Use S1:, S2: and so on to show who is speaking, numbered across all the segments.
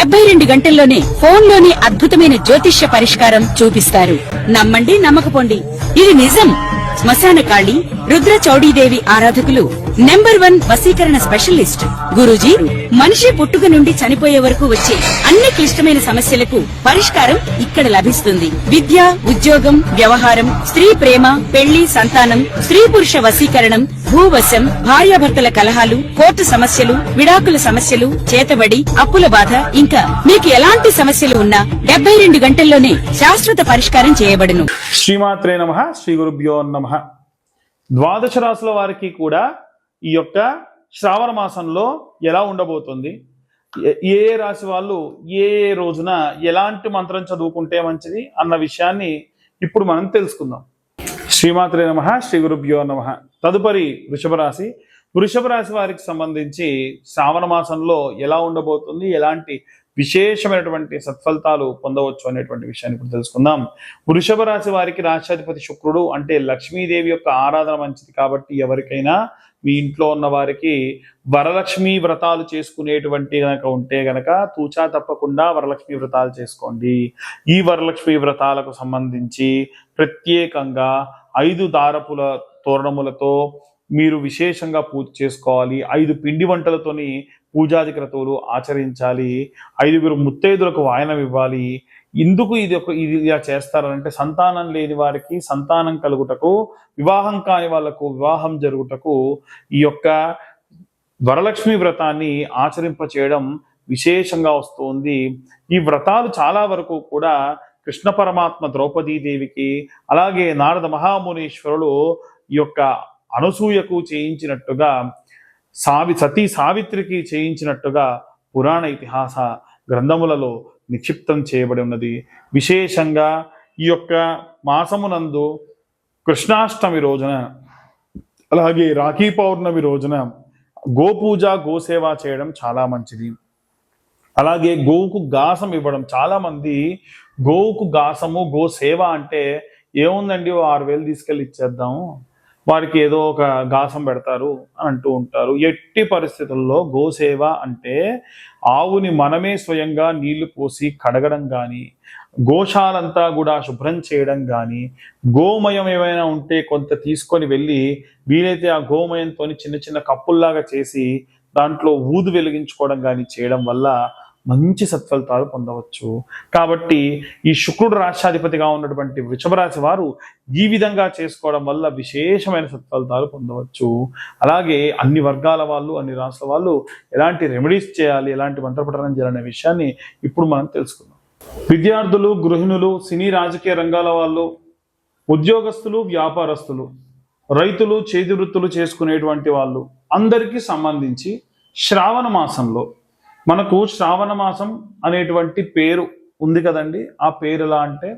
S1: 72 గంటల్లోనే ఫోన్లోని అద్భుతమైన జ్యోతిష్య పరిష్కారం చూపిస్తారు. నమ్మండి, నమ్మకపోండి, ఇది నిజం. శ్మశాన కాళి రుద్ర చౌడీదేవి ఆరాధకులు నంబర్ 1 వశీకరణ స్పెషలిస్ట్. గురూజీ మనిషి పుట్టుక నుండి చనిపోయే వరకు వచ్చే అన్ని క్లిష్టమైన సమస్యలకు పరిష్కారం ఇక్కడ లభిస్తుంది. విద్య, ఉద్యోగం, వ్యవహారం, స్త్రీ ప్రేమ, పెళ్లి, సంతానం, స్త్రీ పురుష వశీకరణం, భూవశం, భార్యాభర్తల కలహాలు, కోర్టు సమస్యలు, విడాకుల సమస్యలు, చేతబడి, అప్పుల బాధ, ఇంకా మీకు ఎలాంటి సమస్యలు ఉన్నా 72 గంటల్లోనే శాశ్వత పరిష్కారం చేయబడును.
S2: శ్రీమాత్రే నమః. శ్రీ గురుభ్యో నమః. ద్వాదశ రాశుల వారికి కూడా ఈ యొక్క శ్రావణ మాసంలో ఎలా ఉండబోతుంది, ఏ రాశి వాళ్ళు ఏ రోజున ఎలాంటి మంత్రం చదువుకుంటే మంచిది అన్న విషయాన్ని ఇప్పుడు మనం తెలుసుకుందాం. శ్రీమాత్రే నమః. శ్రీ గురుభ్యో నమః. తదుపరి వృషభ రాశి. వృషభ రాశి వారికి సంబంధించి శ్రావణ మాసంలో ఎలా ఉండబోతుంది, ఎలాంటి విశేషమైనటువంటి సత్ఫలితాలు పొందవచ్చు అనేటువంటి విషయాన్ని ఇప్పుడు తెలుసుకుందాం. వృషభ రాశి వారికి రాష్ట్రాధిపతి శుక్రుడు, అంటే లక్ష్మీదేవి యొక్క ఆరాధన మంచిది కాబట్టి ఎవరికైనా మీ ఇంట్లో ఉన్న వారికి వరలక్ష్మి వ్రతాలు చేసుకునేటువంటి గనక ఉంటే గనక తూచా తప్పకుండా వరలక్ష్మి వ్రతాలు చేసుకోండి. ఈ వరలక్ష్మి వ్రతాలకు సంబంధించి ప్రత్యేకంగా 5 దారపుల తోరణములతో మీరు విశేషంగా పూజ చేసుకోవాలి. 5 పిండి వంటలతోని పూజాది క్రతువులు ఆచరించాలి. 5 ముత్తైదులకు వాయనం ఇవ్వాలి. ఎందుకు ఇది ఇలా చేస్తారంటే సంతానం లేని వారికి సంతానం కలుగుటకు, వివాహం కాని వాళ్లకు వివాహం జరుగుటకు ఈ యొక్క వరలక్ష్మి వ్రతాన్ని ఆచరింప చేయడం విశేషంగా వస్తుంది. ఈ వ్రతాలు చాలా వరకు కూడా కృష్ణ పరమాత్మ ద్రౌపదీదేవికి, అలాగే నారద మహామునీశ్వరులు ఈ యొక్క అనసూయకు చేయించినట్టుగా, సతీ సావిత్రికి చేయించినట్టుగా పురాణ ఇతిహాస గ్రంథములలో నిక్షిప్తం చేయబడి ఉన్నది. విశేషంగా ఈ యొక్క మాసమునందు కృష్ణాష్టమి రోజున, అలాగే రాఖీ పౌర్ణమి రోజున గోపూజ, గోసేవ చేయడం చాలా మంచిది. అలాగే గోవుకు గాసం ఇవ్వడం. చాలా మంది గోవుకు గాసము, గోసేవ అంటే ఏముందండి 6,000 తీసుకెళ్ళి ఇచ్చేద్దాము, వారికి ఏదో ఒక గాసం పెడతారు అని అంటూ ఉంటారు. ఎట్టి పరిస్థితుల్లో గోసేవ అంటే ఆవుని మనమే స్వయంగా నీళ్లు పోసి కడగడం కానీ, గోశాలంతా కూడా శుభ్రం చేయడం కానీ, గోమయం ఏమైనా ఉంటే కొంత తీసుకొని వెళ్ళి వీలైతే ఆ గోమయంతో చిన్న చిన్న కప్పుల్లాగా చేసి దాంట్లో ఊదు వెలిగించుకోవడం కానీ చేయడం వల్ల మంచి సత్ఫలితాలు పొందవచ్చు. కాబట్టి ఈ శుక్రుడు రాష్ట్రాధిపతిగా ఉన్నటువంటి వృషభ రాశి వారు ఈ విధంగా చేసుకోవడం వల్ల విశేషమైన సత్ఫలితాలు పొందవచ్చు. అలాగే అన్ని వర్గాల వాళ్ళు, అన్ని రాష్ట్రాల వాళ్ళు ఎలాంటి రెమెడీస్ చేయాలి, ఎలాంటి మంత్రపఠనం చేయాలనే విషయాన్ని ఇప్పుడు మనం తెలుసుకుందాం. విద్యార్థులు, గృహిణులు, సినీ రాజకీయ రంగాల వాళ్ళు, ఉద్యోగస్తులు, వ్యాపారస్తులు, రైతులు, చేతి వృత్తులు చేసుకునేటువంటి వాళ్ళు అందరికీ సంబంధించి శ్రావణ మాసంలో మనకు శ్రావణ మాసం అనేటువంటి పేరు ఉంది కదండి. ఆ పేరు ఎలా అంటే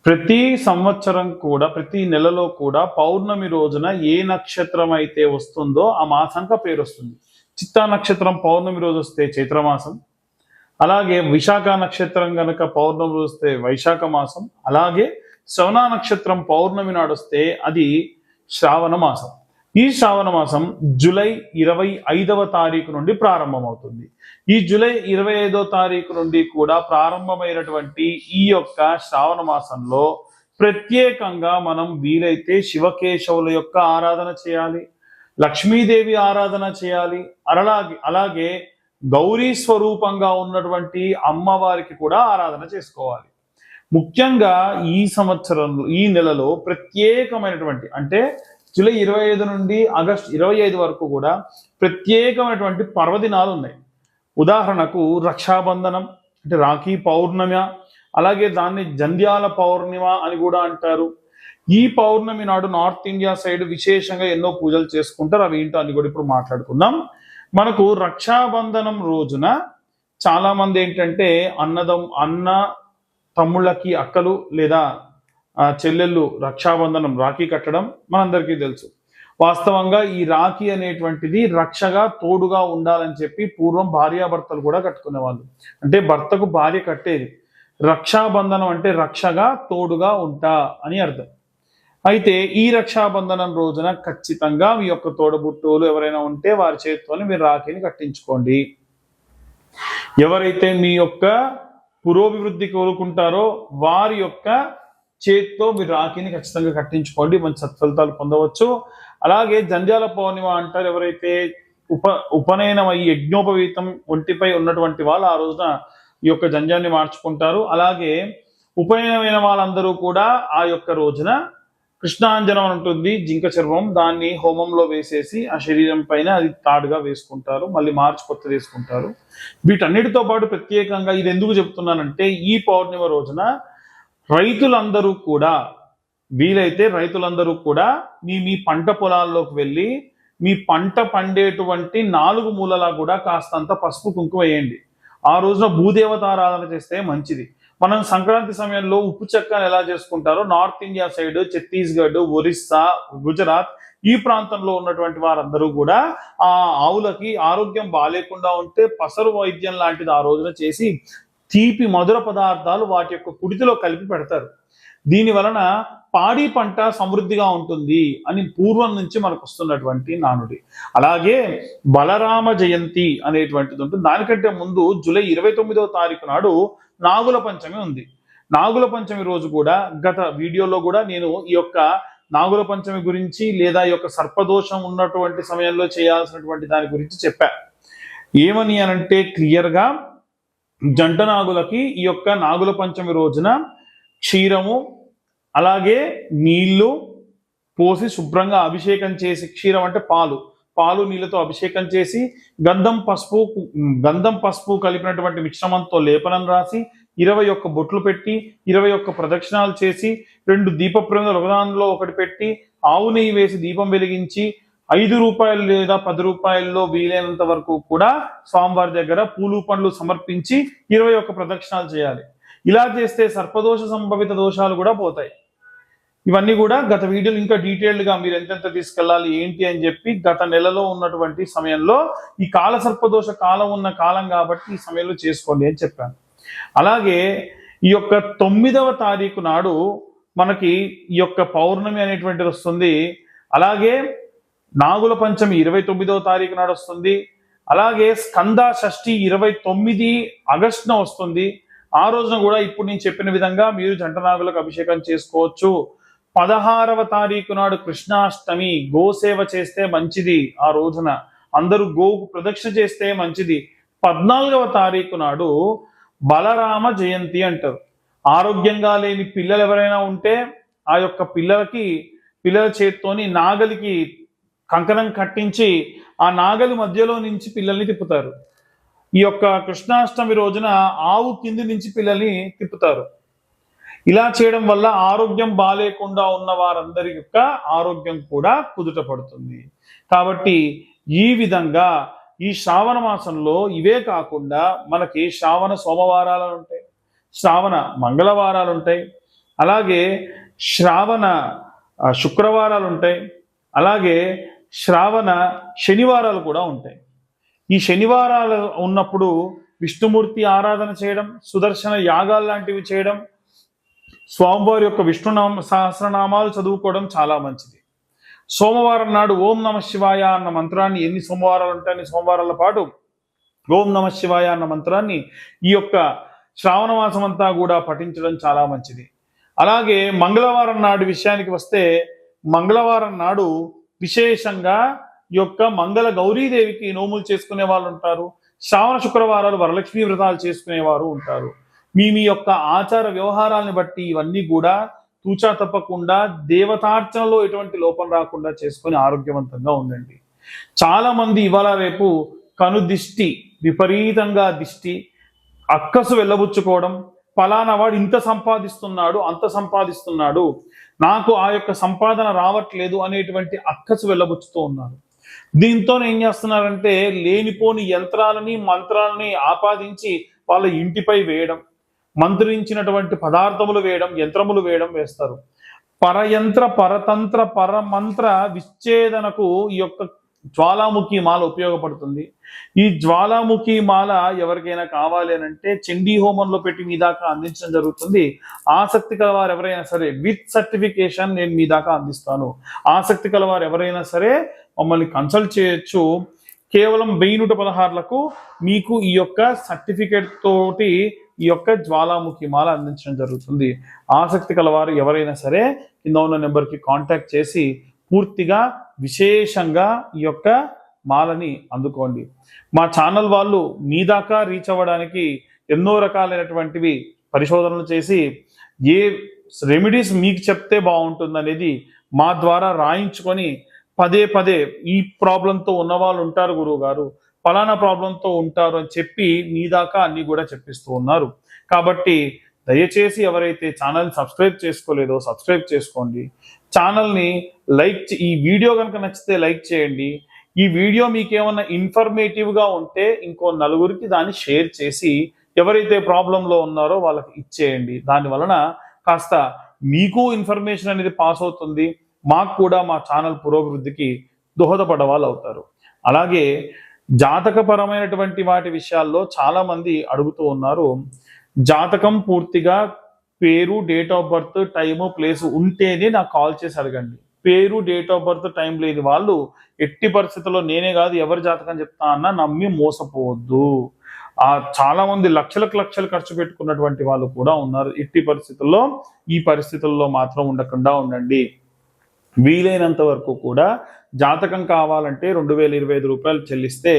S2: ప్రతి సంవత్సరం కూడా, ప్రతి నెలలో కూడా పౌర్ణమి రోజున ఏ నక్షత్రం అయితే వస్తుందో ఆ మాసంగా పేరు వస్తుంది. చిత్తా నక్షత్రం పౌర్ణమి రోజు వస్తే చైత్రమాసం, అలాగే విశాఖ నక్షత్రం కనుక పౌర్ణమి రోజు వస్తే వైశాఖ మాసం, అలాగే శ్రవణ నక్షత్రం పౌర్ణమి నాడు వస్తే అది శ్రావణ మాసం. ఈ శ్రావణ మాసం జూలై 25వ తారీఖు నుండి ప్రారంభమవుతుంది. ఈ జూలై 25వ తారీఖు నుండి కూడా ప్రారంభమైనటువంటి ఈ యొక్క శ్రావణ మాసంలో ప్రత్యేకంగా మనం వీలైతే శివకేశవుల యొక్క ఆరాధన చేయాలి, లక్ష్మీదేవి ఆరాధన చేయాలి, అలాగే గౌరీ స్వరూపంగా ఉన్నటువంటి అమ్మవారికి కూడా ఆరాధన చేసుకోవాలి. ముఖ్యంగా ఈ సంవత్సరంలో, ఈ నెలలో ప్రత్యేకమైనటువంటి, అంటే జూలై 25 నుండి ఆగస్టు 25 వరకు కూడా ప్రత్యేకమైనటువంటి పర్వదినాలు ఉన్నాయి. ఉదాహరణకు రక్షాబంధనం, అంటే రాఖీ పౌర్ణమి, అలాగే దాన్ని జంధ్యాల పౌర్ణిమ అని కూడా అంటారు. ఈ పౌర్ణమి నాడు నార్త్ ఇండియా సైడ్ విశేషంగా ఎన్నో పూజలు చేసుకుంటారు. అవి ఏంటో అని కూడా ఇప్పుడు మాట్లాడుకుందాం. మనకు రక్షాబంధనం రోజున చాలా మంది ఏంటంటే అన్న తమ్ముళ్ళకి అక్కలు లేదా చెల్లెళ్ళు రక్షాబంధనం, రాఖీ కట్టడం మనందరికీ తెలుసు. వాస్తవంగా ఈ రాఖీ అనేటువంటిది రక్షగా, తోడుగా ఉండాలని చెప్పి పూర్వం భార్యాభర్తలు కూడా కట్టుకునేవాళ్ళు. అంటే భర్తకు భార్య కట్టేది. రక్షాబంధనం అంటే రక్షగా, తోడుగా ఉంటా అని అర్థం. అయితే ఈ రక్షాబంధనం రోజున ఖచ్చితంగా మీ యొక్క తోడబుట్టువులు ఎవరైనా ఉంటే వారి చేతితోనే మీరు రాఖీని కట్టించుకోండి. ఎవరైతే మీ యొక్క పురోభివృద్ధి కోరుకుంటారో వారి యొక్క చేత్తో మీరు రాఖీని ఖచ్చితంగా కట్టించుకోండి, మంచి సత్ఫలితాలు పొందవచ్చు. అలాగే జంధ్యాల పౌర్ణిమ అంటారు. ఎవరైతే ఉపనయనం అయ్యి యజ్ఞోపవీతం ఒంటిపై ఉన్నటువంటి వాళ్ళు ఆ రోజున ఈ యొక్క జంధ్యాన్ని మార్చుకుంటారు. అలాగే ఉపనయనమైన వాళ్ళందరూ కూడా ఆ యొక్క రోజున కృష్ణాంజనం అని ఉంటుంది, జింక చర్మం, దాన్ని హోమంలో వేసేసి ఆ శరీరం పైన అది తాడుగా వేసుకుంటారు, మళ్ళీ మార్చి కొత్తది వేసుకుంటారు. వీటన్నిటితో పాటు ప్రత్యేకంగా ఇది ఎందుకు చెప్తున్నానంటే, ఈ పౌర్ణిమ రోజున రైతులందరూ కూడా వీలైతే రైతులందరూ కూడా మీ పంట పొలాల్లోకి వెళ్ళి మీ పంట పండేటువంటి 4 మూలలా కూడా కాస్తంత పసుపు కుంకుమ వేయండి. ఆ రోజున భూదేవతారాధన చేస్తే మంచిది. మనం సంక్రాంతి సమయంలో ఉప్పు చెక్కని ఎలా చేసుకుంటారో north India side, Chhattisgarh, Orissa, Gujarat ఈ ప్రాంతంలో ఉన్నటువంటి వారందరూ కూడా ఆ ఆవులకి ఆరోగ్యం బాగాలేకుండా ఉంటే పసరు వైద్యం లాంటిది ఆ రోజున చేసి తీపి మధుర పదార్థాలు వాటి యొక్క కుడితిలో కలిపి పెడతారు. దీని వలన పాడి పంట సమృద్ధిగా ఉంటుంది అని పూర్వం నుంచి మనకు వస్తున్నటువంటి నానుడి. అలాగే బలరామ జయంతి అనేటువంటిది ఉంటుంది. దానికంటే ముందు జూలై 29వ తారీఖు నాడు నాగుల పంచమి ఉంది. నాగుల పంచమి రోజు కూడా గత వీడియోలో కూడా నేను ఈ యొక్క నాగుల పంచమి గురించి లేదా ఈ యొక్క సర్పదోషం ఉన్నటువంటి సమయంలో చేయాల్సినటువంటి దాని గురించి చెప్పా. ఏమని అనంటే క్లియర్గా జంట నాగులకి ఈ యొక్క నాగుల పంచమి రోజున క్షీరము అలాగే నీళ్లు పోసి శుభ్రంగా అభిషేకం చేసి, క్షీరం అంటే పాలు నీళ్ళతో అభిషేకం చేసి గంధం పసుపు కలిపినటువంటి మిశ్రమంతో లేపనం రాసి 21 బొట్లు పెట్టి 21 ప్రదక్షిణాలు చేసి 2 దీప ప్రమిదలు ఒకదానిలో ఒకటి పెట్టి ఆవు నెయ్యి వేసి దీపం వెలిగించి 5 రూపాయలు లేదా 10 రూపాయల్లో వీలైనంత వరకు కూడా స్వామివారి దగ్గర పూలు పండ్లు సమర్పించి 21 ప్రదక్షిణాలు చేయాలి. ఇలా చేస్తే సర్పదోష సంభవిత దోషాలు కూడా పోతాయి. ఇవన్నీ కూడా గత వీడియోలు ఇంకా డీటెయిల్డ్ గా మీరు ఎంతెంత తీసుకెళ్ళాలి ఏంటి అని చెప్పి గత నెలలో ఉన్నటువంటి సమయంలో ఈ కాల సర్పదోష కాలం ఉన్న కాలం కాబట్టి ఈ సమయంలో చేసుకోండి అని చెప్పాను. అలాగే ఈ యొక్క 9వ తారీఖు నాడు మనకి ఈ యొక్క పౌర్ణమి అనేటువంటిది వస్తుంది. అలాగే నాగుల పంచమి 29వ తారీఖు నాడు వస్తుంది. అలాగే స్కంద షష్ఠి 29 ఆగస్టున వస్తుంది. ఆ రోజున కూడా ఇప్పుడు నేను చెప్పిన విధంగా మీరు జంట నాగులకు అభిషేకం చేసుకోవచ్చు. 16వ తారీఖు నాడు కృష్ణాష్టమి, గోసేవ చేస్తే మంచిది. ఆ రోజున అందరూ గోకు ప్రదక్షిణ చేస్తే మంచిది. 14వ తారీఖు నాడు బలరామ జయంతి అంటారు. ఆరోగ్యంగా లేని పిల్లలు ఎవరైనా ఉంటే ఆ యొక్క పిల్లల చేత్తోని నాగలికి కంకణం కట్టించి ఆ నాగలి మధ్యలో నుంచి పిల్లల్ని తిప్పుతారు. ఈ యొక్క కృష్ణాష్టమి రోజున ఆవు కింది నుంచి పిల్లల్ని తిప్పుతారు. ఇలా చేయడం వల్ల ఆరోగ్యం బాలేకుండా ఉన్న వారందరి యొక్క ఆరోగ్యం కూడా కుదుట పడుతుంది. కాబట్టి ఈ విధంగా ఈ శ్రావణ మాసంలో ఇవే కాకుండా మనకి శ్రావణ సోమవారాలు ఉంటాయి, శ్రావణ మంగళవారాలు ఉంటాయి, అలాగే శ్రావణ శుక్రవారాలు ఉంటాయి, అలాగే శ్రావణ శనివారాలు కూడా ఉంటాయి. ఈ శనివారాలు ఉన్నప్పుడు విష్ణుమూర్తి ఆరాధన చేయడం, సుదర్శన యాగాలు లాంటివి చేయడం, స్వామివారి యొక్క విష్ణునామ సహస్రనామాలు చదువుకోవడం చాలా మంచిది. సోమవారం నాడు ఓం నమ శివాయ అన్న మంత్రాన్ని ఎన్ని సోమవారాలు ఉంటాయని సోమవారాల పాటు ఓం నమ శివాయ అన్న మంత్రాన్ని ఈ యొక్క శ్రావణ మాసం అంతా కూడా పఠించడం చాలా మంచిది. అలాగే మంగళవారం నాడు విషయానికి వస్తే మంగళవారం నాడు విశేషంగా ఈ యొక్క మంగళ గౌరీదేవికి నోములు చేసుకునే వాళ్ళు ఉంటారు. శ్రావణ శుక్రవారాలు వరలక్ష్మీ వ్రతాలు చేసుకునేవారు ఉంటారు. మీ యొక్క ఆచార వ్యవహారాలను బట్టి ఇవన్నీ కూడా తూచా తప్పకుండా దేవతార్చనలో ఎటువంటి లోపం రాకుండా చేసుకొని ఆరోగ్యవంతంగా ఉండండి. చాలా మంది ఇవాళ రేపు కనుదిష్టి, విపరీతంగా దిష్టి, అక్కసు వెళ్ళబుచ్చుకోవడం, ఫలానా వాడు ఇంత సంపాదిస్తున్నాడు అంత సంపాదిస్తున్నాడు నాకు ఆ యొక్క సంపాదన రావట్లేదు అనేటువంటి అక్కసు వెళ్ళబుచ్చుతూ ఉన్నారు. దీంతో ఏం చేస్తున్నారంటే లేనిపోని యంత్రాలని మంత్రాలని ఆపాదించి వాళ్ళ ఇంటిపై వేయడం, మంత్రించినటువంటి పదార్థములు వేయడం, యంత్రములు వేస్తారు. పరయంత్ర పరతంత్ర పరమంత్ర విచ్ఛేదనకు ఈ యొక్క జ్వాలాముఖి మాల ఉపయోగపడుతుంది. ఈ జ్వాలాముఖి మాల ఎవరికైనా కావాలి అని అంటే చండీ హోమంలో పెట్టి మీ దాకా అందించడం జరుగుతుంది. ఆసక్తి కలవారు ఎవరైనా సరే విత్ సర్టిఫికేషన్ నేను మీ దాకా అందిస్తాను. ఆసక్తి కలవారు ఎవరైనా సరే మమ్మల్ని కన్సల్ట్ చేయొచ్చు. కేవలం 1116లకు మీకు ఈ యొక్క సర్టిఫికేట్ తోటి ఈ యొక్క జ్వాలాముఖి మాల అందించడం జరుగుతుంది. ఆసక్తి కలవారు ఎవరైనా సరే కింద ఉన్న నెంబర్కి కాంటాక్ట్ చేసి పూర్తిగా విశేషంగా ఈ యొక్క మాలని అందుకోండి. మా ఛానల్ వాళ్ళు మీ దాకా రీచ్ అవ్వడానికి ఎన్నో రకాలైనటువంటివి పరిశోధనలు చేసి ఏ రెమెడీస్ మీకు చెప్తే బాగుంటుంది అనేది మా ద్వారా రాయించుకొని పదే పదే ఈ ప్రాబ్లంతో ఉన్న వాళ్ళు ఉంటారు గురువు గారు, ఫలానా ప్రాబ్లంతో ఉంటారు అని చెప్పి మీ దాకా అన్ని కూడా చెప్పిస్తూ ఉన్నారు. కాబట్టి దయచేసి ఎవరైతే ఛానల్ సబ్స్క్రైబ్ చేసుకోలేదో సబ్స్క్రైబ్ చేసుకోండి. ఛానల్ని ఈ వీడియో కనుక నచ్చితే లైక్ చేయండి. ఈ వీడియో మీకు ఏమన్నా ఇన్ఫర్మేటివ్గా ఉంటే ఇంకో నలుగురికి దాన్ని షేర్ చేసి ఎవరైతే ప్రాబ్లంలో ఉన్నారో వాళ్ళకి ఇచ్చేయండి. దాని వలన కాస్త మీకు ఇన్ఫర్మేషన్ అనేది పాస్ అవుతుంది, మాకు కూడా మా ఛానల్ పురోభివృద్ధికి దోహదపడ వాళ్ళు అవుతారు. అలాగే జాతకపరమైనటువంటి వాటి విషయాల్లో చాలా మంది అడుగుతూ ఉన్నారు. జాతకం పూర్తిగా పేరు, date of birth, time, place ఉంటేనే నాకు కాల్ చేసి అడగండి. పేరు, డేట్ ఆఫ్ బర్త్, టైం లేని వాళ్ళు ఎట్టి పరిస్థితుల్లో నేనే కాదు ఎవరి జాతకం చెప్తా అన్నా నమ్మి మోసపోవద్దు. చాలా మంది లక్షలు ఖర్చు పెట్టుకున్నటువంటి వాళ్ళు కూడా ఉన్నారు. ఎట్టి పరిస్థితుల్లో ఈ పరిస్థితుల్లో మాత్రం ఉండకుండా ఉండండి. వీలైనంత వరకు కూడా జాతకం కావాలంటే 2025 రూపాయలు చెల్లిస్తే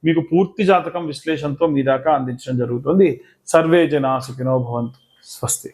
S2: మీకు పూర్తి జాతకం విశ్లేషణతో మీ దాకా అందించడం జరుగుతుంది. సర్వే జనా సుఖినో భవంతు. స్వస్తి.